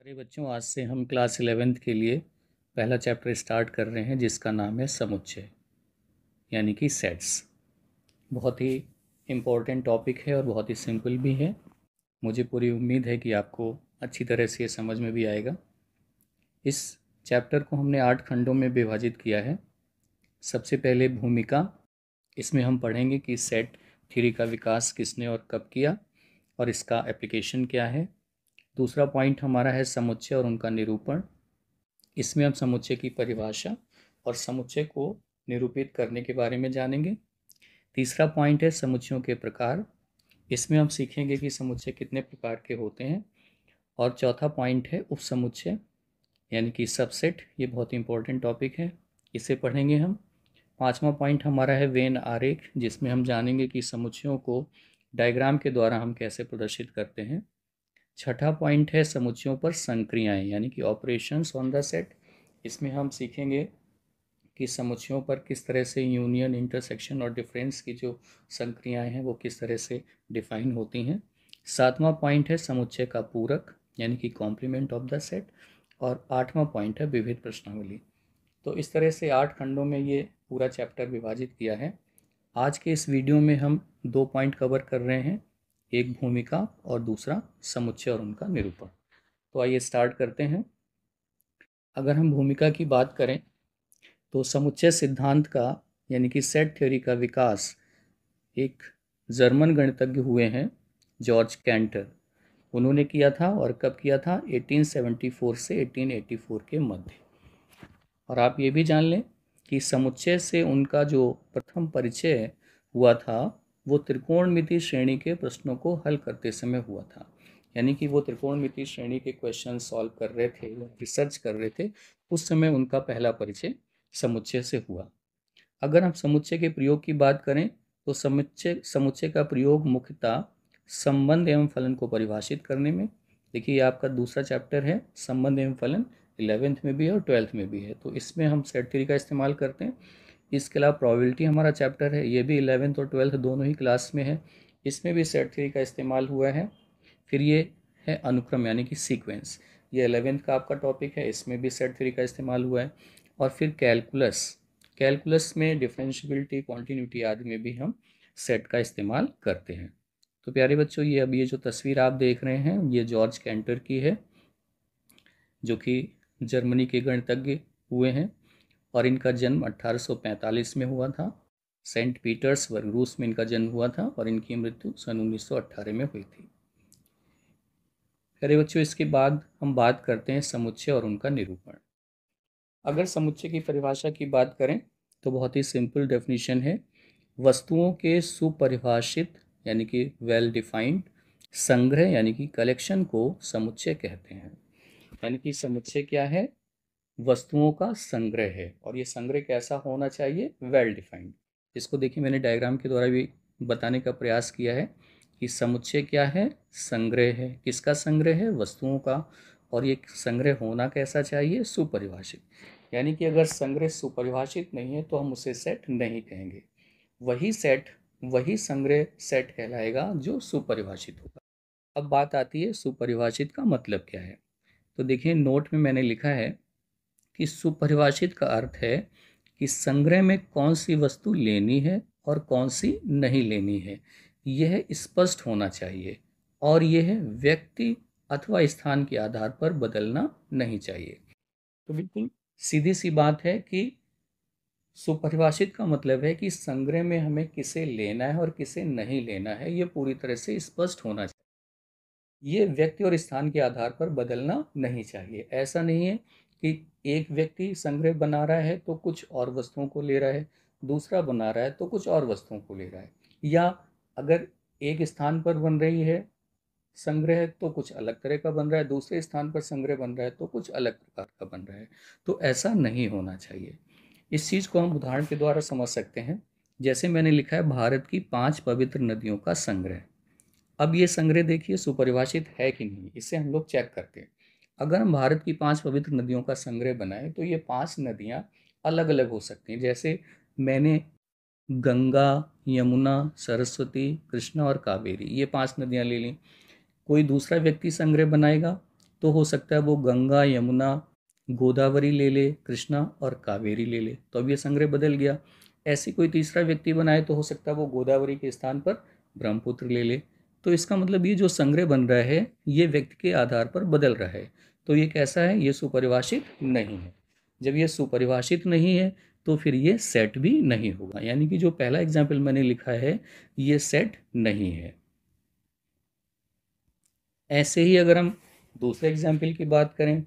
अरे बच्चों, आज से हम क्लास 11th के लिए पहला चैप्टर स्टार्ट कर रहे हैं जिसका नाम है समुच्चय यानी कि सेट्स। बहुत ही इम्पोर्टेंट टॉपिक है और बहुत ही सिंपल भी है। मुझे पूरी उम्मीद है कि आपको अच्छी तरह से ये समझ में भी आएगा। इस चैप्टर को हमने 8 खंडों में विभाजित किया है। सबसे पहले भूमिका, इसमें हम पढ़ेंगे कि सेट थ्योरी का विकास किसने और कब किया और इसका एप्लीकेशन क्या है। दूसरा पॉइंट हमारा है समुच्चय और उनका निरूपण। इसमें हम समुच्चय की परिभाषा और समुच्चय को निरूपित करने के बारे में जानेंगे। तीसरा पॉइंट है समुच्चयों के प्रकार। इसमें हम सीखेंगे कि समुच्चय कितने प्रकार के होते हैं। और चौथा पॉइंट है उपसमुच्चय यानी कि सबसेट। ये बहुत ही इंपॉर्टेंट टॉपिक है, इसे पढ़ेंगे हम। पांचवा पॉइंट हमारा है वेन आरेख, जिसमें हम जानेंगे कि समुच्चयों को डायग्राम के द्वारा हम कैसे प्रदर्शित करते हैं। छठा पॉइंट है समुच्चयों पर संक्रियाएं यानी कि ऑपरेशंस ऑन द सेट। इसमें हम सीखेंगे कि समुच्चयों पर किस तरह से यूनियन, इंटरसेक्शन और डिफरेंस की जो संक्रियाएं हैं वो किस तरह से डिफाइन होती हैं। सातवां पॉइंट है समुच्चय का पूरक यानी कि कॉम्प्लीमेंट ऑफ द सेट। और आठवां पॉइंट है विविध प्रश्नावली। तो इस तरह से 8 खंडों में ये पूरा चैप्टर विभाजित किया है। आज के इस वीडियो में हम 2 पॉइंट कवर कर रहे हैं, एक भूमिका और दूसरा समुच्चय और उनका निरूपण। तो आइए स्टार्ट करते हैं। अगर हम भूमिका की बात करें तो समुच्चय सिद्धांत का यानी कि सेट थ्योरी का विकास एक जर्मन गणितज्ञ हुए हैं, जॉर्ज कैंटर। उन्होंने किया था और कब किया था? 1874 से 1884 के मध्य। और आप ये भी जान लें कि समुच्चय से उनका जो प्रथम परिचय हुआ था वो त्रिकोणमिति श्रेणी के प्रश्नों को हल करते समय हुआ था। यानी कि वो त्रिकोणमिति श्रेणी के क्वेश्चन सॉल्व कर रहे थे, रिसर्च कर रहे थे, उस समय उनका पहला परिचय समुच्चय से हुआ। अगर हम समुच्चय के प्रयोग की बात करें तो समुच्चय समुच्चय का प्रयोग मुख्यतः संबंध एवं फलन को परिभाषित करने में। देखिए, आपका दूसरा चैप्टर है संबंध एवं फलन, 11th में भी है और 12th में भी है, तो इसमें हम सेट थ्योरी का इस्तेमाल करते हैं। इसके अलावा प्रोबेबिलिटी हमारा चैप्टर है, ये भी 11th और 12th दोनों ही क्लास में है, इसमें भी सेट थ्योरी का इस्तेमाल हुआ है। फिर ये है अनुक्रम यानी कि सीक्वेंस, ये 11th का आपका टॉपिक है, इसमें भी सेट थ्योरी का इस्तेमाल हुआ है। और फिर कैलकुलस, कैलकुलस में डिफरेंशियबिलिटी, कॉन्टिन्यूटी आदि में भी हम सेट का इस्तेमाल करते हैं। तो प्यारे बच्चों, ये अब ये जो तस्वीर आप देख रहे हैं ये जॉर्ज कैंटर की है, जो कि जर्मनी के गणितज्ञ हुए हैं और इनका जन्म 1845 में हुआ था। सेंट पीटर्सबर्ग, रूस में इनका जन्म हुआ था और इनकी मृत्यु सन 1918 में हुई थी। प्यारे बच्चों, इसके बाद हम बात करते हैं समुच्चय और उनका निरूपण। अगर समुच्चय की परिभाषा की बात करें तो बहुत ही सिंपल डेफिनेशन है, वस्तुओं के सुपरिभाषित यानी कि वेल डिफाइंड संग्रह यानी कि कलेक्शन को समुच्चय कहते हैं। यानी कि समुच्चय क्या है? वस्तुओं का संग्रह है, और ये संग्रह कैसा होना चाहिए? Well defined. इसको देखिए, मैंने डायग्राम के द्वारा भी बताने का प्रयास किया है कि समुच्चय क्या है? संग्रह है। किसका संग्रह है? वस्तुओं का। और ये संग्रह होना कैसा चाहिए? सुपरिभाषित। यानी कि अगर संग्रह सुपरिभाषित नहीं है तो हम उसे सेट नहीं कहेंगे। वही सेट, वही संग्रह सेट कहलाएगा जो सुपरिभाषित होगा। अब बात आती है सुपरिभाषित का मतलब क्या है। तो देखिए, नोट में मैंने लिखा है कि सुपरिभाषित का अर्थ है कि संग्रह में कौन सी वस्तु लेनी है और कौन सी नहीं लेनी है, यह स्पष्ट होना चाहिए, और यह व्यक्ति अथवा स्थान के आधार पर बदलना नहीं चाहिए। तो बिल्कुल सीधी सी बात है कि सुपरिभाषित का मतलब है कि संग्रह में हमें किसे लेना है और किसे नहीं लेना है, ये पूरी तरह से स्पष्ट होना चाहिए। ये व्यक्ति और स्थान के आधार पर बदलना नहीं चाहिए। ऐसा नहीं है कि एक व्यक्ति संग्रह बना रहा है तो कुछ और वस्तुओं को ले रहा है, दूसरा बना रहा है तो कुछ और वस्तुओं को ले रहा है, या अगर एक स्थान पर बन रही है संग्रह तो कुछ अलग तरह का बन रहा है, दूसरे स्थान पर संग्रह बन रहा है तो कुछ अलग प्रकार का बन रहा है। तो ऐसा नहीं होना चाहिए। इस चीज़ को हम उदाहरण के द्वारा समझ सकते हैं। जैसे मैंने लिखा है भारत की 5 पवित्र नदियों का संग्रह। अब ये संग्रह देखिए सुपरिभाषित है कि नहीं, इससे हम लोग चेक करते हैं। अगर हम भारत की 5 पवित्र नदियों का संग्रह बनाए तो ये 5 नदियाँ अलग अलग हो सकती हैं। जैसे मैंने गंगा, यमुना, सरस्वती, कृष्णा और कावेरी, ये 5 नदियाँ ले ली। कोई दूसरा व्यक्ति संग्रह बनाएगा तो हो सकता है वो गंगा, यमुना, गोदावरी ले ले, कृष्णा और कावेरी ले ले, तो अब ये संग्रह बदल गया। ऐसी कोई तीसरा व्यक्ति बनाए तो हो सकता है वो गोदावरी के स्थान पर ब्रह्मपुत्र ले ले। तो इसका मतलब ये जो संग्रह बन रहा है ये व्यक्ति के आधार पर बदल रहा है। तो ये कैसा है, ये सुपरिभाषित नहीं है। जब ये सुपरिभाषित नहीं है तो फिर ये सेट भी नहीं होगा, यानी कि जो पहला एग्जाम्पल मैंने लिखा है ये सेट नहीं है। ऐसे ही अगर हम दूसरे एग्जाम्पल की बात करें,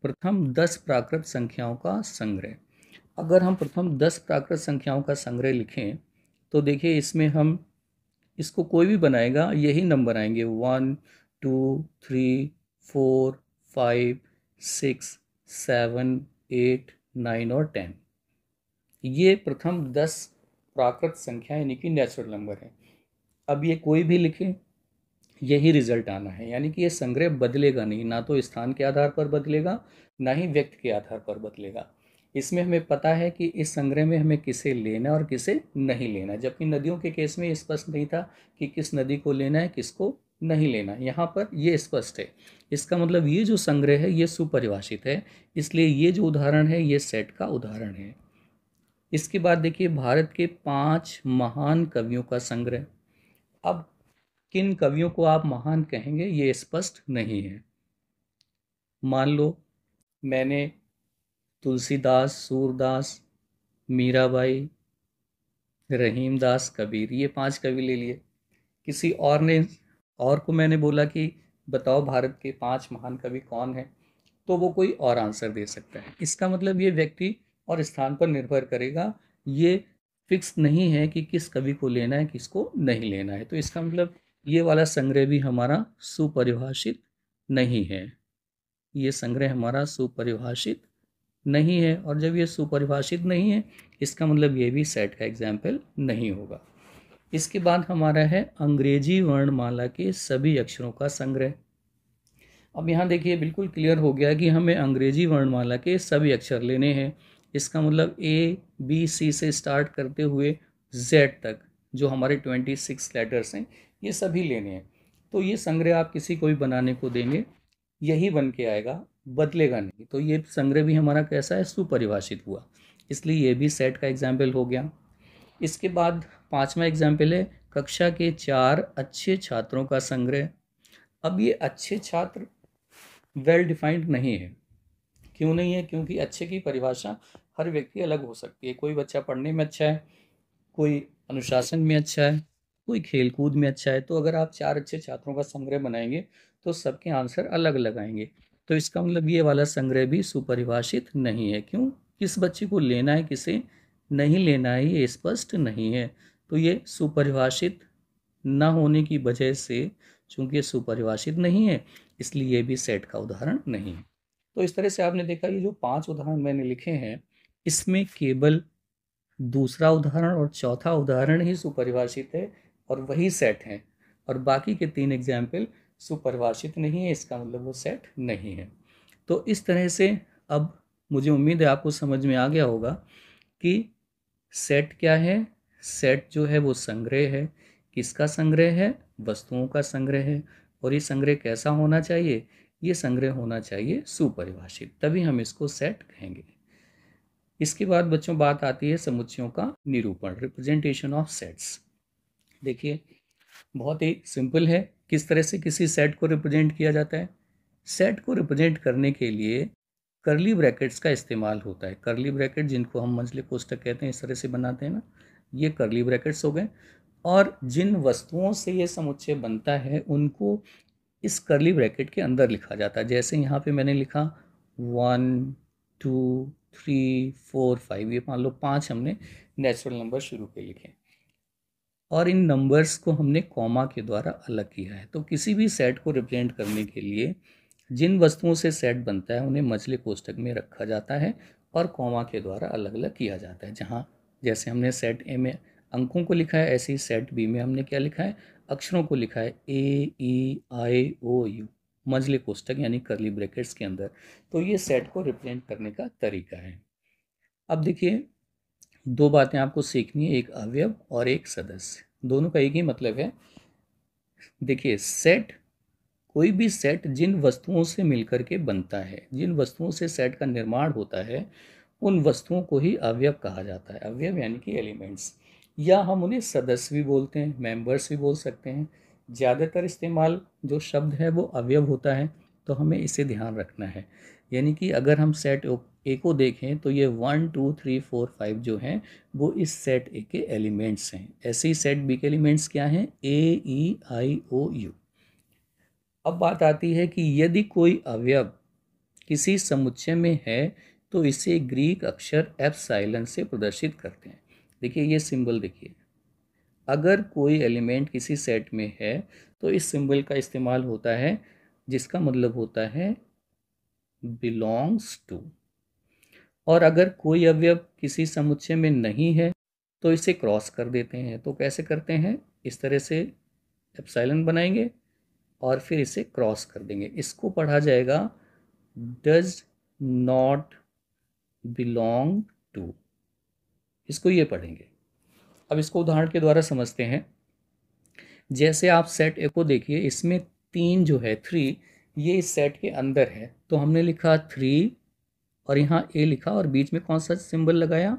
प्रथम 10 प्राकृत संख्याओं का संग्रह। अगर हम प्रथम 10 प्राकृत संख्याओं का संग्रह लिखें तो देखिए इसमें हम इसको कोई भी बनाएगा यही नंबर आएंगे 1 2 3 4 5 6 7 8 9 और 10। ये प्रथम 10 प्राकृत संख्या यानी कि नेचुरल नंबर है। अब ये कोई भी लिखे यही रिजल्ट आना है, यानी कि ये संग्रह बदलेगा नहीं, ना तो स्थान के आधार पर बदलेगा ना ही व्यक्ति के आधार पर बदलेगा। इसमें हमें पता है कि इस संग्रह में हमें किसे लेना और किसे नहीं लेना, जबकि नदियों के केस में स्पष्ट नहीं था कि किस नदी को लेना है किसको नहीं लेना। यहाँ पर ये स्पष्ट है। इसका मतलब ये जो संग्रह है ये सुपरिभाषित है, इसलिए ये जो उदाहरण है ये सेट का उदाहरण है। इसके बाद देखिए भारत के 5 महान कवियों का संग्रह। अब किन कवियों को आप महान कहेंगे ये स्पष्ट नहीं है। मान लो मैंने तुलसीदास, सूरदास, मीराबाई, रहीमदास, कबीर, ये 5 कवि ले लिए। किसी और ने और को मैंने बोला कि बताओ भारत के 5 महान कवि कौन हैं, तो वो कोई और आंसर दे सकता है। इसका मतलब ये व्यक्ति और स्थान पर निर्भर करेगा, ये फिक्स नहीं है कि किस कवि को लेना है किसको नहीं लेना है। तो इसका मतलब ये वाला संग्रह भी हमारा सुपरिभाषित नहीं है। ये संग्रह हमारा सुपरिभाषित नहीं है, और जब ये सुपरिभाषित नहीं है इसका मतलब ये भी सेट का एग्जाम्पल नहीं होगा। इसके बाद हमारा है अंग्रेजी वर्णमाला के सभी अक्षरों का संग्रह। अब यहाँ देखिए बिल्कुल क्लियर हो गया कि हमें अंग्रेजी वर्णमाला के सभी अक्षर लेने हैं। इसका मतलब A B C से स्टार्ट करते हुए Z तक जो हमारे 26 लेटर्स हैं ये सभी लेने हैं। तो ये संग्रह आप किसी को भी बनाने को देंगे यही बन के आएगा, बदलेगा नहीं। तो ये संग्रह भी हमारा कैसा है, सुपरिभाषित हुआ, इसलिए ये भी सेट का एग्जाम्पल हो गया। इसके बाद 5वां एग्जाम्पल है कक्षा के 4 अच्छे छात्रों का संग्रह। अब ये अच्छे छात्र वेल डिफाइंड नहीं है। क्यों नहीं है? क्योंकि अच्छे की परिभाषा हर व्यक्ति अलग हो सकती है। कोई बच्चा पढ़ने में अच्छा है, कोई अनुशासन में अच्छा है, कोई खेलकूद में अच्छा है। तो अगर आप 4 अच्छे छात्रों का संग्रह बनाएंगे तो सबके आंसर अलग अलग आएंगे। तो इसका मतलब ये वाला संग्रह भी सुपरिभाषित नहीं है। क्यों? किस बच्चे को लेना है किसे नहीं लेना है ये स्पष्ट नहीं है। तो ये सुपरिभाषित न होने की वजह से, चूंकि ये सुपरिभाषित नहीं है, इसलिए ये भी सेट का उदाहरण नहीं है। तो इस तरह से आपने देखा ये जो 5 उदाहरण मैंने लिखे हैं इसमें केवल दूसरा उदाहरण और चौथा उदाहरण ही सुपरिभाषित है और वही सेट है, और बाकी के 3 एग्जाम्पल सुपरिभाषित नहीं है। इसका मतलब वो सेट नहीं है। तो इस तरह से अब मुझे उम्मीद है आपको समझ में आ गया होगा कि सेट क्या है। सेट जो है वो संग्रह है। किसका संग्रह है? वस्तुओं का संग्रह है। और ये संग्रह कैसा होना चाहिए? ये संग्रह होना चाहिए सुपरिभाषित, तभी हम इसको सेट कहेंगे। इसके बाद बच्चों बात आती है समुच्चयों का निरूपण, रिप्रेजेंटेशन ऑफ सेट्स। देखिए बहुत ही सिंपल है किस तरह से किसी सेट को रिप्रेजेंट किया जाता है। सेट को रिप्रेजेंट करने के लिए करली ब्रैकेट्स का इस्तेमाल होता है। करली ब्रैकेट जिनको हम मंझले कोष्ठक कहते हैं, इस तरह से बनाते हैं ना, ये करली ब्रैकेट्स हो गए। और जिन वस्तुओं से ये समुच्चय बनता है उनको इस करली ब्रैकेट के अंदर लिखा जाता है। जैसे यहाँ पे मैंने लिखा 1 2 3 4 5, ये मान लो 5 हमने नेचुरल नंबर शुरू के लिखे और इन नंबर्स को हमने कॉमा के द्वारा अलग किया है। तो किसी भी सेट को रिप्रेजेंट करने के लिए जिन वस्तुओं से सेट बनता है उन्हें मझले कोष्ठक में रखा जाता है और कॉमा के द्वारा अलग अलग किया जाता है। जहाँ जैसे हमने सेट ए में अंकों को लिखा है, ऐसे ही सेट बी में हमने क्या लिखा है, अक्षरों को लिखा है, A E I O U, मझले कोष्ठक यानी करली ब्रैकेट्स के अंदर। तो ये सेट को रिप्रेजेंट करने का तरीका है। अब देखिए 2 बातें आपको सीखनी है, एक अवयव और एक सदस्य। दोनों का एक ही मतलब है। देखिए सेट कोई भी सेट जिन वस्तुओं से मिलकर के बनता है, जिन वस्तुओं से सेट का निर्माण होता है, उन वस्तुओं को ही अवयव कहा जाता है। अवयव यानी कि एलिमेंट्स, या हम उन्हें सदस्य भी बोलते हैं, मेंबर्स भी बोल सकते हैं। ज़्यादातर इस्तेमाल जो शब्द है वो अवयव होता है, तो हमें इसे ध्यान रखना है। यानी कि अगर हम सेट ए को देखें तो ये 1 2 3 4 5 जो हैं वो इस सेट ए के एलिमेंट्स हैं। ऐसे ही सेट बी के एलिमेंट्स क्या हैं? ए ई आई ओ यू। अब बात आती है कि यदि कोई अवयव किसी समुच्चय में है तो इसे ग्रीक अक्षर एप्सिलॉन से प्रदर्शित करते हैं। देखिए ये सिंबल देखिए, अगर कोई एलिमेंट किसी सेट में है तो इस सिंबल का इस्तेमाल होता है, जिसका मतलब होता है बिलोंग्स टू। और अगर कोई अवयव किसी समुच्चय में नहीं है तो इसे क्रॉस कर देते हैं। तो कैसे करते हैं? इस तरह से एप्सिलॉन बनाएंगे और फिर इसे क्रॉस कर देंगे। इसको पढ़ा जाएगा डज नॉट बिलोंग टू, इसको ये पढ़ेंगे। अब इसको उदाहरण के द्वारा समझते हैं। जैसे आप सेट ए को देखिए, इसमें 3 जो है 3, ये इस सेट के अंदर है, तो हमने लिखा 3 और यहाँ ए लिखा और बीच में कौन सा सिंबल लगाया?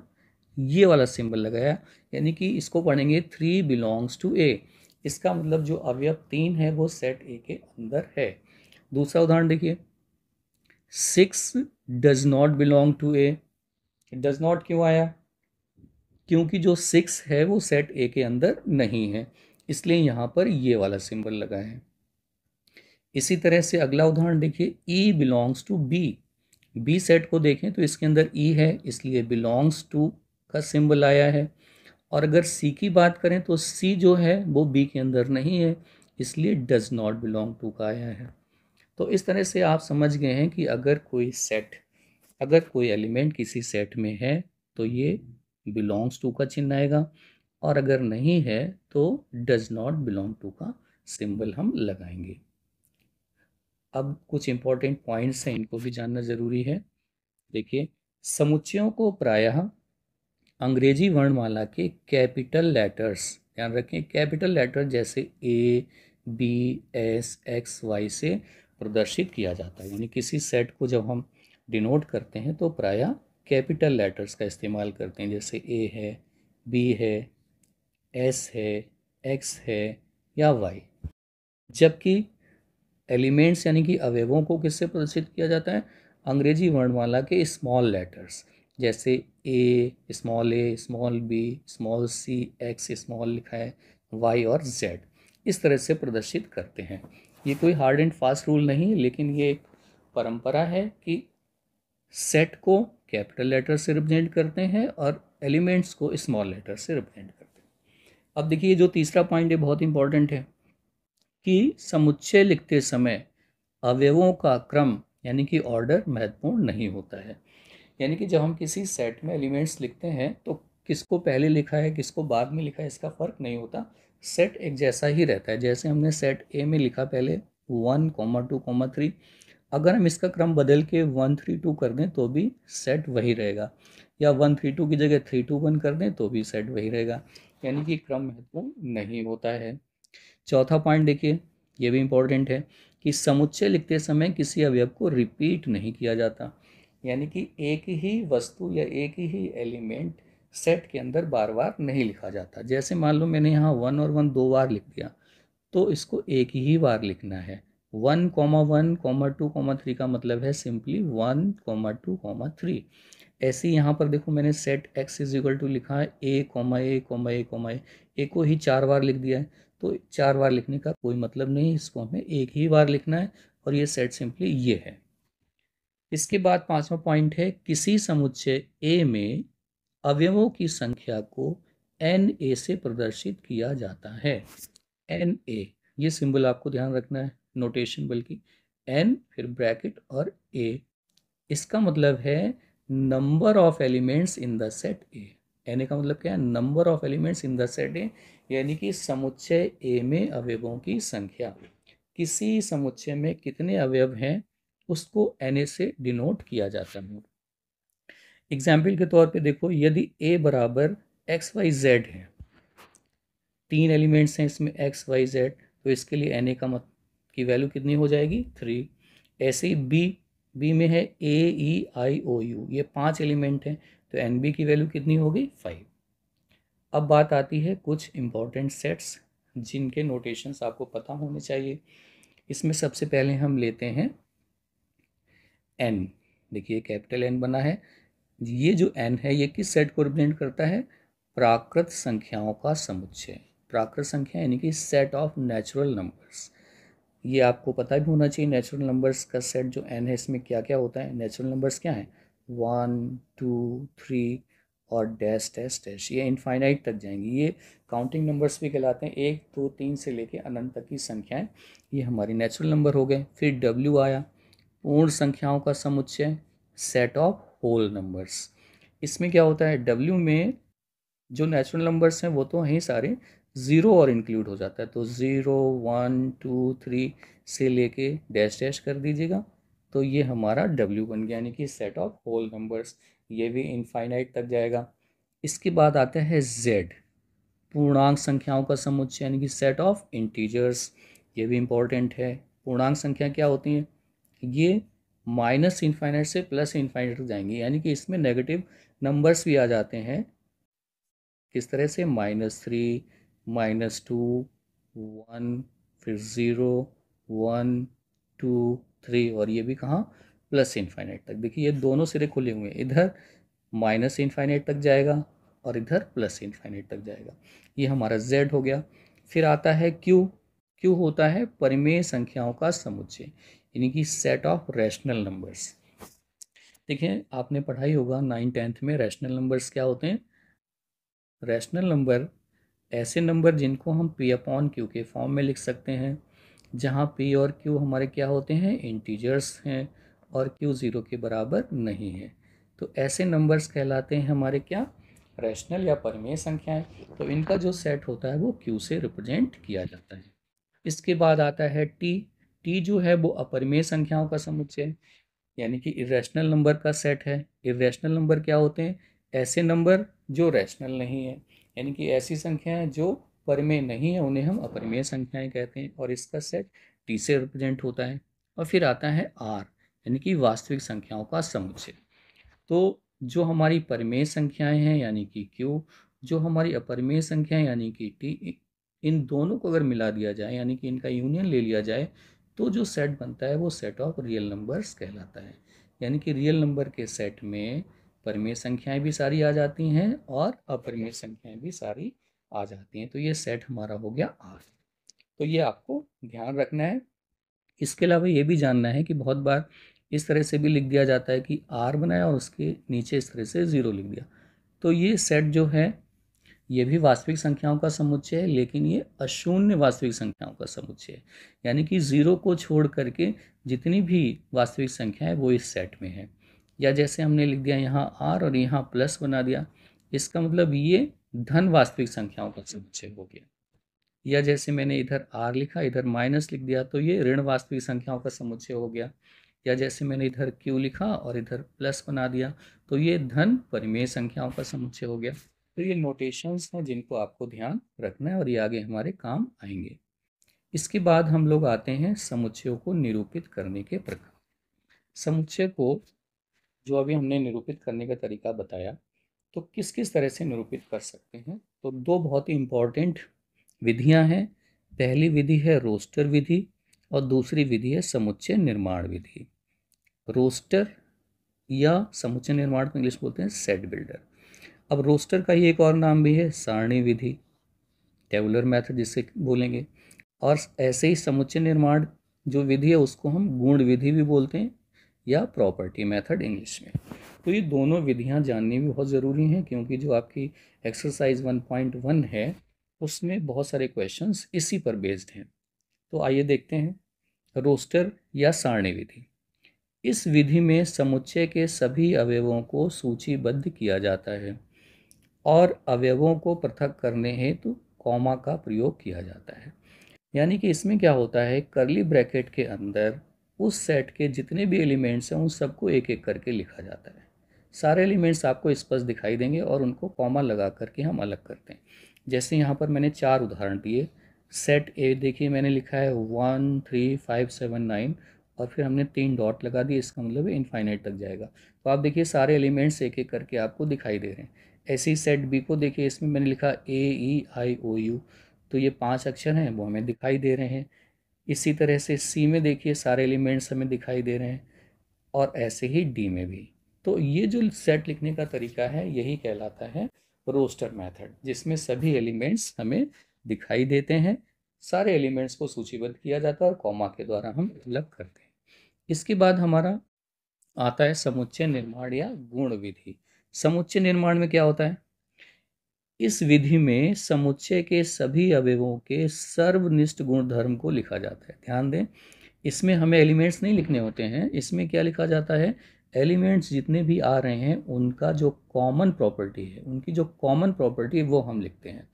ये वाला सिंबल लगाया। यानी कि इसको पढ़ेंगे 3 बिलोंग्स टू ए। इसका मतलब जो अवयव 3 है वो सेट ए के अंदर है। दूसरा उदाहरण देखिए, 6 does not belong to A. Does not क्यों आया? क्योंकि जो 6 है वो सेट ए के अंदर नहीं है, इसलिए यहाँ पर ये वाला सिंबल लगा है। इसी तरह से अगला उदाहरण देखिए, E belongs to B. B set को देखें तो इसके अंदर ई है, इसलिए बिलोंग्स टू का सिंबल आया है। और अगर सी की बात करें तो सी जो है वो बी के अंदर नहीं है, इसलिए डज नॉट बिलोंग टू का आया है। तो इस तरह से आप समझ गए हैं कि अगर कोई एलिमेंट किसी सेट में है तो ये बिलोंग्स टू का चिन्ह आएगा, और अगर नहीं है तो डज नॉट बिलोंग टू का सिंबल हम लगाएंगे। अब कुछ इंपॉर्टेंट पॉइंट्स हैं, इनको भी जानना ज़रूरी है। देखिए, समुच्चयों को प्रायः अंग्रेजी वर्णमाला के कैपिटल लेटर्स, ध्यान रखें कैपिटल लेटर जैसे A B S X Y से प्रदर्शित किया जाता है। यानी किसी सेट को जब हम डिनोट करते हैं तो प्रायः कैपिटल लेटर्स का इस्तेमाल करते हैं, जैसे ए है, बी है, एस है, एक्स है या वाई। जबकि एलिमेंट्स यानी कि अवयवों को किससे प्रदर्शित किया जाता है? अंग्रेजी वर्णमाला के स्मॉल लेटर्स, जैसे ए, small B, small C, x small लिखा है, वाई और जेड, इस तरह से प्रदर्शित करते हैं। ये कोई हार्ड एंड फास्ट रूल नहीं, लेकिन ये एक परंपरा है कि सेट को कैपिटल लेटर से रिप्रेजेंट करते हैं और एलिमेंट्स को स्मॉल लेटर से रिप्रेजेंट करते हैं। अब देखिए जो तीसरा पॉइंट है बहुत इंपॉर्टेंट है कि समुच्चय लिखते समय अवयवों का क्रम यानी कि ऑर्डर महत्वपूर्ण नहीं होता है। यानी कि जब हम किसी सेट में एलिमेंट्स लिखते हैं तो किसको पहले लिखा है किसको बाद में लिखा है इसका फ़र्क नहीं होता, सेट एक जैसा ही रहता है। जैसे हमने सेट ए में लिखा पहले 1, 2, 3, अगर हम इसका क्रम बदल के 1, 3, 2 कर दें तो भी सेट वही रहेगा, या 1, 3, 2 की जगह 3, 2, 1 कर दें तो भी सेट वही रहेगा। यानी कि क्रम महत्वपूर्ण नहीं होता है। चौथा पॉइंट देखिए, ये भी इम्पोर्टेंट है कि समुच्चय लिखते समय किसी अवयव को रिपीट नहीं किया जाता। यानी कि एक ही वस्तु या एक ही एलिमेंट सेट के अंदर बार बार नहीं लिखा जाता। जैसे मान लो मैंने यहाँ 1 और 1 2 बार लिख दिया, तो इसको एक ही बार लिखना है। 1, 1, 2, 3 का मतलब है सिंपली 1, 2, 3। ऐसे ही यहाँ पर देखो मैंने set x is equal to लिखा है ए, ए को ही 4 बार लिख दिया है, तो 4 बार लिखने का कोई मतलब नहीं, इसको हमें एक ही बार लिखना है और ये सेट सिंपली ये है। इसके बाद 5वां पॉइंट है, किसी समुच्चय ए में अवयवों की संख्या को एन ए से प्रदर्शित किया जाता है। एन ए, ये सिंबल आपको ध्यान रखना है, नोटेशन बल्कि एन फिर ब्रैकेट और ए, इसका मतलब है number of elements in the set A. N A का मतलब क्या है? Number of elements in the set A, यानी कि समुच्चय ए में अवयवों की संख्या। किसी समुच्चय में कितने अवयव हैं उसको एन ए से डिनोट किया जाता है। एग्जाम्पल के तौर पे देखो, यदि ए बराबर एक्स वाई जेड है, 3 एलिमेंट्स हैं इसमें एक्स वाई जेड, तो इसके लिए एन ए का की वैल्यू कितनी हो जाएगी 3। ऐसे ही बी में है AEIOU, ये 5 एलिमेंट हैं, तो NB की वैल्यू कितनी होगी 5। अब बात आती है कुछ इंपॉर्टेंट सेट्स जिनके नोटेशंस आपको पता होने चाहिए। इसमें सबसे पहले हम लेते हैं N। देखिए कैपिटल N बना है। ये जो N है ये किस सेट को रिप्रेजेंट करता है? प्राकृत संख्याओं का समुच्चय। प्राकृत संख्या यानी कि सेट ऑफ नेचुरल नंबर्स। ये आपको पता भी होना चाहिए नेचुरल नंबर्स का सेट जो N है इसमें क्या क्या होता है। नेचुरल नंबर्स क्या है? 1 2 3 और डैश डैश डैश, ये इनफाइनाइट तक जाएंगी। ये काउंटिंग नंबर्स भी कहलाते हैं। 1 2 3 से लेके अनंत तक की संख्याएं, ये हमारी नेचुरल नंबर हो गए। फिर W आया, पूर्ण संख्याओं का समुच्चय, सेट ऑफ होल नंबर्स। इसमें क्या होता है? W में जो नेचुरल नंबर्स हैं वो तो हैं सारे, ज़ीरो और इंक्लूड हो जाता है, तो 0 1 2 3 से लेके डैश डैश कर दीजिएगा, तो ये हमारा W बन गया, यानी कि सेट ऑफ होल नंबर्स। ये भी इनफाइनाइट तक जाएगा। इसके बाद आता है Z, पूर्णांक संख्याओं का समुच्चय यानी कि सेट ऑफ इंटीजर्स। ये भी इम्पोर्टेंट है। पूर्णांक संख्या क्या होती है? ये माइनस इनफाइनाइट से प्लस इनफाइनाइट तक जाएंगी, यानी कि इसमें नेगेटिव नंबर्स भी आ जाते हैं। किस तरह से? -3 -2 1, फिर 0 1 2 3, और ये भी कहाँ? प्लस इनफाइनाइट तक। देखिए ये दोनों सिरे खुले हुए हैं, इधर माइनस इनफाइनाइट तक जाएगा और इधर प्लस इनफाइनाइट तक जाएगा। ये हमारा Z हो गया। फिर आता है Q। Q होता है परिमेय संख्याओं का समुच्चय, यानी कि सेट ऑफ रैशनल नंबर्स। देखिए आपने पढ़ाई होगा 9 10th में, रैशनल नंबर्स क्या होते हैं? रैशनल नंबर ऐसे नंबर जिनको हम P/Q के फॉर्म में लिख सकते हैं, जहाँ P और Q हमारे क्या होते हैं? इंटीजर्स हैं, और Q 0 के बराबर नहीं है, तो ऐसे नंबर्स कहलाते हैं हमारे क्या? रैशनल या परिमेय संख्याएं। तो इनका जो सेट होता है वो Q से रिप्रेजेंट किया जाता है। इसके बाद आता है T। T जो है वो अपरिमेय संख्याओं का समुच्चय, यानी कि इरेशनल नंबर का सेट है। इरेशनल नंबर क्या होते हैं? ऐसे नंबर जो रैशनल नहीं है, यानी कि ऐसी संख्याएं जो परिमेय नहीं है उन्हें हम अपरिमेय संख्याएं कहते हैं, और इसका सेट टी से रिप्रेजेंट होता है। और फिर आता है आर, यानी कि वास्तविक संख्याओं का समुच्चय। तो जो हमारी परिमेय संख्याएं हैं यानी कि क्यू, जो हमारी अपरिमेय संख्याएं यानी कि टी, इन दोनों को अगर मिला दिया जाए यानी कि इनका यूनियन ले लिया जाए, तो जो सेट बनता है वो सेट ऑफ रियल नंबर्स कहलाता है। यानी कि रियल नंबर के सेट में परिमेय संख्याएं भी सारी आ जाती हैं और अपरिमेय संख्याएं भी सारी आ जाती हैं, तो ये सेट हमारा हो गया आर। तो ये आपको ध्यान रखना है। इसके अलावा ये भी जानना है कि बहुत बार इस तरह से भी लिख दिया जाता है कि आर बनाया और उसके नीचे इस तरह से 0 लिख दिया, तो ये सेट जो है ये भी वास्तविक संख्याओं का समुच्चय है, लेकिन ये अशून्य वास्तविक संख्याओं का समुच्चय है, यानी कि 0 को छोड़ करके जितनी भी वास्तविक संख्या है वो इस सेट में है। या जैसे हमने लिख दिया यहाँ आर और यहाँ प्लस बना दिया, इसका मतलब ये धन वास्तविक संख्याओं का समुच्चय हो गया। या जैसे मैंने इधर आर लिखा, इधर माइनस लिख दिया, तो ये ऋण वास्तविक संख्याओं का समुच्चय हो गया। या जैसे मैंने इधर क्यू लिखा और इधर प्लस बना दिया, तो ये धन परिमेय संख्याओं का समुच्चय हो गया। तो ये नोटेशंस हैं जिनको आपको ध्यान रखना है और ये आगे हमारे काम आएंगे। इसके बाद हम लोग आते हैं समुच्चयों को निरूपित करने के प्रकार। समुच्चय को जो अभी हमने निरूपित करने का तरीका बताया, तो किस किस तरह से निरूपित कर सकते हैं? तो दो बहुत ही इम्पॉर्टेंट विधियां हैं। पहली विधि है रोस्टर विधि और दूसरी विधि है समुच्चय निर्माण विधि। रोस्टर या समुच्चय निर्माण को इंग्लिश बोलते हैं सेट बिल्डर। अब रोस्टर का ही एक और नाम भी है सारणी विधि, टेबुलर मेथड जिसे बोलेंगे। और ऐसे ही समुच्चय निर्माण जो विधि है उसको हम गुण विधि भी बोलते हैं या प्रॉपर्टी मेथड इंग्लिश में। तो ये दोनों विधियां जाननी भी बहुत ज़रूरी हैं, क्योंकि जो आपकी एक्सरसाइज 1.1 है उसमें बहुत सारे क्वेश्चंस इसी पर बेस्ड हैं। तो आइए देखते हैं रोस्टर या सारणी विधि। इस विधि में समुच्चय के सभी अवयवों को सूचीबद्ध किया जाता है और अवयवों को पृथक करने हेतु कॉमा का प्रयोग किया जाता है। यानी कि इसमें क्या होता है, करली ब्रैकेट के अंदर उस सेट के जितने भी एलिमेंट्स हैं उन सबको एक एक करके लिखा जाता है। सारे एलिमेंट्स आपको स्पष्ट दिखाई देंगे और उनको कॉमा लगा करके हम अलग करते हैं। जैसे यहाँ पर मैंने 4 उदाहरण दिए, सेट ए देखिए मैंने लिखा है 1 3 5 7 9 और फिर हमने 3 डॉट लगा दिए, इसका मतलब इनफाइनाइट तक जाएगा। तो आप देखिए सारे एलिमेंट्स एक एक करके आपको दिखाई दे रहे हैं। ऐसे ही सेट बी को देखिए, इसमें मैंने लिखा ए ई आई ओ यू, तो ये 5 अक्षर हैं वो हमें दिखाई दे रहे हैं। इसी तरह से सी में देखिए सारे एलिमेंट्स हमें दिखाई दे रहे हैं, और ऐसे ही डी में भी। तो ये जो सेट लिखने का तरीका है यही कहलाता है रोस्टर मेथड, जिसमें सभी एलिमेंट्स हमें दिखाई देते हैं, सारे एलिमेंट्स को सूचीबद्ध किया जाता है और कॉमा के द्वारा हम अलग करते हैं। इसके बाद हमारा आता है समुच्चय निर्माण या गुण विधि। समुच्चय निर्माण में क्या होता है? इस विधि में समुच्चय के सभी अवयवों के सर्वनिष्ठ गुणधर्म को लिखा जाता है। ध्यान दें, इसमें हमें एलिमेंट्स नहीं लिखने होते हैं, इसमें क्या लिखा जाता है? एलिमेंट्स जितने भी आ रहे हैं उनका जो कॉमन प्रॉपर्टी है, उनकी जो कॉमन प्रॉपर्टी है वो हम लिखते हैं।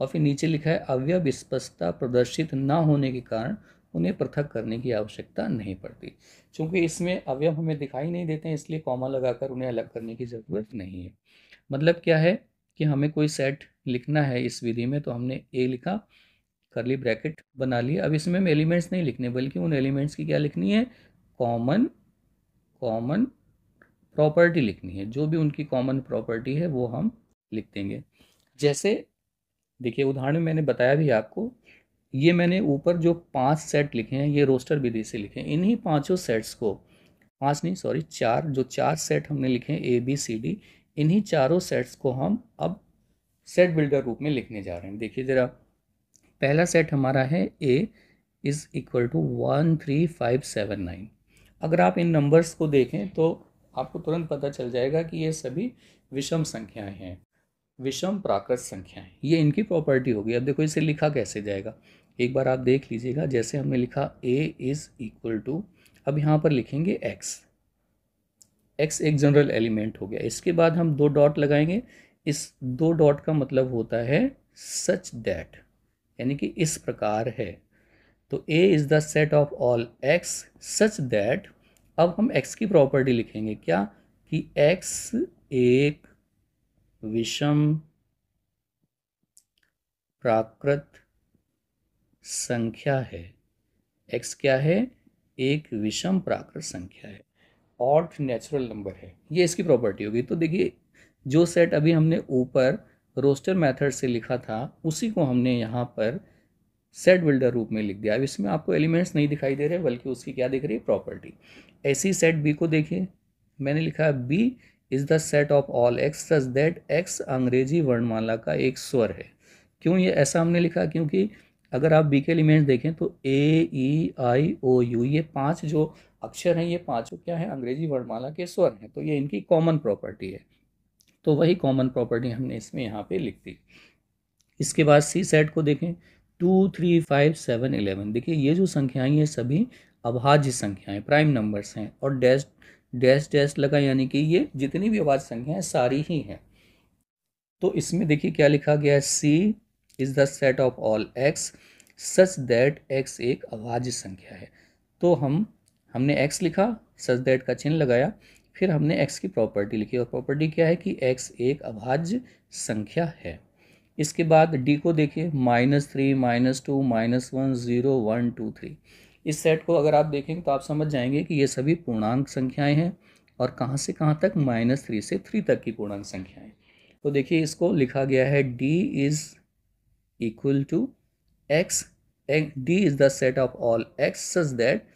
और फिर नीचे लिखा है अवयव स्पष्टता प्रदर्शित न होने के कारण उन्हें पृथक करने की आवश्यकता नहीं पड़ती। क्योंकि इसमें अवयव हमें दिखाई नहीं देते हैं, इसलिए कॉमा लगाकर उन्हें अलग करने की ज़रूरत नहीं है। मतलब क्या है कि हमें कोई सेट लिखना है इस विधि में, तो हमने ए लिखा, करली ब्रैकेट बना लिया। अब इसमें हम एलिमेंट्स नहीं लिखने, बल्कि उन एलिमेंट्स की क्या लिखनी है? कॉमन कॉमन प्रॉपर्टी लिखनी है। जो भी उनकी कॉमन प्रॉपर्टी है वो हम लिख देंगे। जैसे देखिए उदाहरण में मैंने बताया भी आपको, ये मैंने ऊपर जो 5 सेट लिखे हैं ये रोस्टर विधि से लिखे हैं। इन्हीं पांचों सेट्स को, 5 नहीं सॉरी 4, जो 4 सेट हमने लिखे हैं ए बी सी डी, इन्हीं चारों सेट्स को हम अब सेट बिल्डर रूप में लिखने जा रहे हैं। देखिए ज़रा, पहला सेट हमारा है ए इज़ इक्वल टू 1 3 5 7 9। अगर आप इन नंबर्स को देखें तो आपको तुरंत पता चल जाएगा कि ये सभी विषम संख्याएं हैं, विषम प्राकृत संख्याएं। ये इनकी प्रॉपर्टी होगी। अब देखो इसे लिखा कैसे जाएगा, एक बार आप देख लीजिएगा। जैसे हमने लिखा ए इज़ इक्वल टू, अब यहाँ पर लिखेंगे एक्स। एक्स एक जनरल एलिमेंट हो गया। इसके बाद हम 2 डॉट लगाएंगे। इस 2 डॉट का मतलब होता है सच दैट, यानी कि इस प्रकार है। तो A is the set of all x such that, अब हम x की प्रॉपर्टी लिखेंगे क्या? कि x एक विषम प्राकृत संख्या है। x क्या है? एक विषम प्राकृत संख्या है, ऑड नेचुरल नंबर है। ये इसकी प्रॉपर्टी होगी। तो देखिए जो सेट अभी हमने ऊपर रोस्टर मेथड से लिखा था उसी को हमने यहाँ पर सेट बिल्डर रूप में लिख दिया। अब इसमें आपको एलिमेंट्स नहीं दिखाई दे रहे, बल्कि उसकी क्या दिख रही है? प्रॉपर्टी। ऐसी सेट बी को देखिए, मैंने लिखा है B is the set of all X such that X अंग्रेजी वर्णमाला का एक स्वर है। क्यों ये ऐसा हमने लिखा? क्योंकि अगर आप बी के एलिमेंट्स देखें तो ए ई आई ओ यू, ये 5 जो अक्षर हैं ये पांचों क्या है? अंग्रेजी वर्णमाला के स्वर हैं। तो ये इनकी कॉमन प्रॉपर्टी है। तो वही कॉमन प्रॉपर्टी हमने इसमें यहाँ पे लिख दी। इसके बाद सी सेट को देखें, 2 3 5 7 11। देखिए ये जो संख्याएं ये सभी अभाज्य संख्याएं, प्राइम नंबर्स हैं, और डैश डैश डैश लगा, यानी कि ये जितनी भी अभाज्य संख्याएं सारी ही हैं। तो इसमें देखिए क्या लिखा गया है? C is the set of all X such that X एक अभाज्य संख्या है। तो हमने एक्स लिखा, सच दैट का चिन्ह लगाया, फिर हमने एक्स की प्रॉपर्टी लिखी, और प्रॉपर्टी क्या है? कि एक्स एक अभाज्य संख्या है। इसके बाद डी को देखिए, -3 -2 -1 0 1 2 3। इस सेट को अगर आप देखेंगे तो आप समझ जाएंगे कि ये सभी पूर्णांक संख्याएं हैं, और कहाँ से कहाँ तक? -3 से 3 तक की पूर्णांक संख्याएं। तो देखिए इसको लिखा गया है D is equal to X, D is the set of all X such that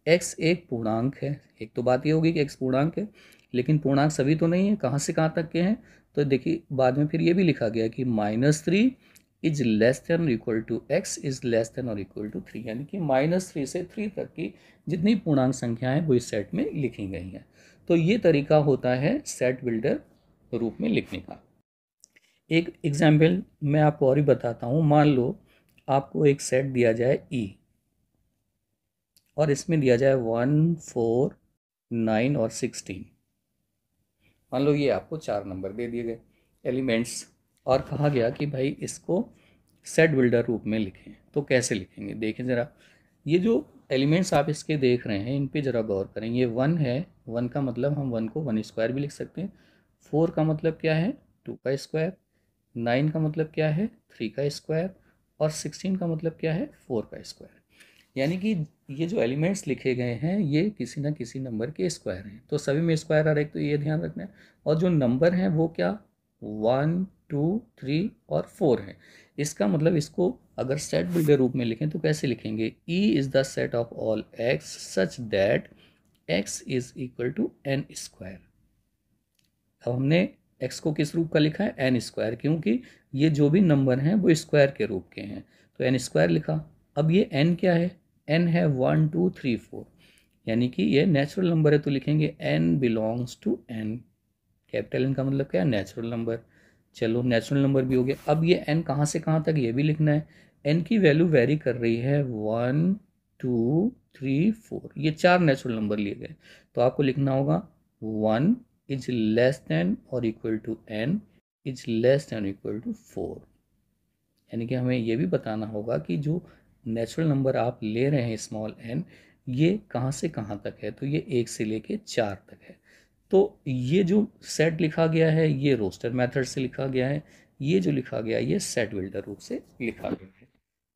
X एक पूर्णांक है। एक तो बात ये होगी कि एक्स पूर्णांक है, लेकिन पूर्णांक सभी तो नहीं है, कहाँ से कहाँ तक के हैं? तो देखिए बाद में फिर ये भी लिखा गया कि -3 इज लेस देन और equal to X is less than और इक्वल टू 3, यानी कि -3 से 3 तक की जितनी पूर्णांक संख्याएं वो इस सेट में लिखी गई हैं। तो ये तरीका होता है सेट बिल्डर रूप में लिखने का। एक एग्जाम्पल मैं आपको और ही बताता हूँ। मान लो आपको एक सेट दिया जाए ई, और इसमें दिया जाए 1 4 9 और 16। मान लो ये आपको 4 नंबर दे दिए गए एलिमेंट्स, और कहा गया कि भाई इसको सेट बिल्डर रूप में लिखें। तो कैसे लिखेंगे? देखें ज़रा, ये जो एलिमेंट्स आप इसके देख रहे हैं इन पे ज़रा गौर करें। ये 1 है, 1 का मतलब हम 1 को 1 स्क्वायर भी लिख सकते हैं। 4 का मतलब क्या है? 2 का स्क्वायर। 9 का मतलब क्या है? 3 का स्क्वायर। और 16 का मतलब क्या है, 4 का स्क्वायर। यानी कि ये जो एलिमेंट्स लिखे गए हैं ये किसी ना किसी नंबर के स्क्वायर हैं, तो सभी में स्क्वायर आ रहा है, तो ये ध्यान रखना है। और जो नंबर हैं वो क्या, 1 2 3 और 4 है। इसका मतलब इसको अगर सेट बिल्डर रूप में लिखें तो कैसे लिखेंगे, E is the set of all x such that x is equal to n square. अब हमने x को किस रूप का लिखा है, एन स्क्वायर, क्योंकि ये जो भी नंबर हैं वो स्क्वायर के रूप के हैं, तो एन स्क्वायर लिखा। अब ये n क्या है, n है 1 2 3 4, यानी कि ये नेचुरल नंबर है, तो लिखेंगे n belongs to n। Capital N का मतलब क्या है, नेचुरल नंबर। चलो नेचुरल नंबर भी हो गया। अब ये n कहाँ से कहाँ तक ये भी लिखना है। n की वैल्यू वेरी कर रही है 1 2 3 4, ये 4 नेचुरल नंबर लिए गए, तो आपको लिखना होगा 1 इज लेस देन और equal to n is less than equal to 4। यानी कि हमें ये भी बताना होगा कि जो नेचुरल नंबर आप ले रहे हैं स्मॉल n, ये कहाँ से कहाँ तक है, तो ये 1 से लेके 4 तक है। तो ये जो सेट लिखा गया है ये रोस्टर मेथड से लिखा गया है, ये जो लिखा गया है ये सेट बिल्डर रूप से लिखा गया है।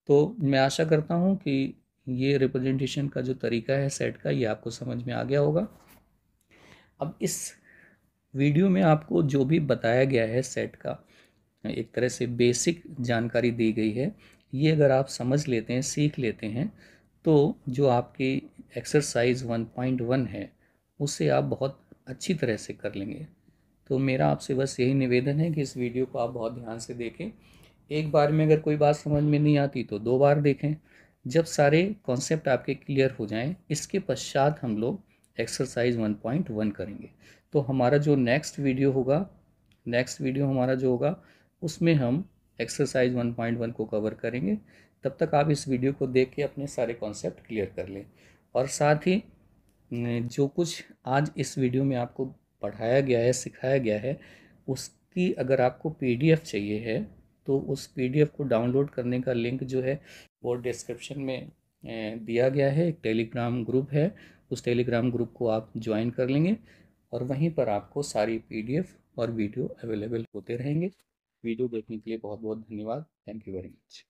तो मैं आशा करता हूँ कि ये रिप्रेजेंटेशन का जो तरीका है सेट का, ये आपको समझ में आ गया होगा। अब इस वीडियो में आपको जो भी बताया गया है सेट का, एक तरह से बेसिक जानकारी दी गई है, ये अगर आप समझ लेते हैं, सीख लेते हैं, तो जो आपकी एक्सरसाइज 1.1 है उसे आप बहुत अच्छी तरह से कर लेंगे। तो मेरा आपसे बस यही निवेदन है कि इस वीडियो को आप बहुत ध्यान से देखें। एक बार में अगर कोई बात समझ में नहीं आती तो 2 बार देखें। जब सारे कॉन्सेप्ट आपके क्लियर हो जाएं, इसके पश्चात हम लोग एक्सरसाइज 1.1 करेंगे। तो हमारा जो नेक्स्ट वीडियो हमारा जो होगा उसमें हम एक्सरसाइज 1.1 को कवर करेंगे। तब तक आप इस वीडियो को देख के अपने सारे कॉन्सेप्ट क्लियर कर लें। और साथ ही जो कुछ आज इस वीडियो में आपको पढ़ाया गया है, सिखाया गया है, उसकी अगर आपको पीडीएफ चाहिए है तो उस पीडीएफ को डाउनलोड करने का लिंक जो है वो डिस्क्रिप्शन में दिया गया है। एक टेलीग्राम ग्रुप है, उस टेलीग्राम ग्रुप को आप ज्वाइन कर लेंगे और वहीं पर आपको सारी पीडीएफ और वीडियो अवेलेबल होते रहेंगे। वीडियो देखने के लिए बहुत बहुत धन्यवाद। Thank you very much.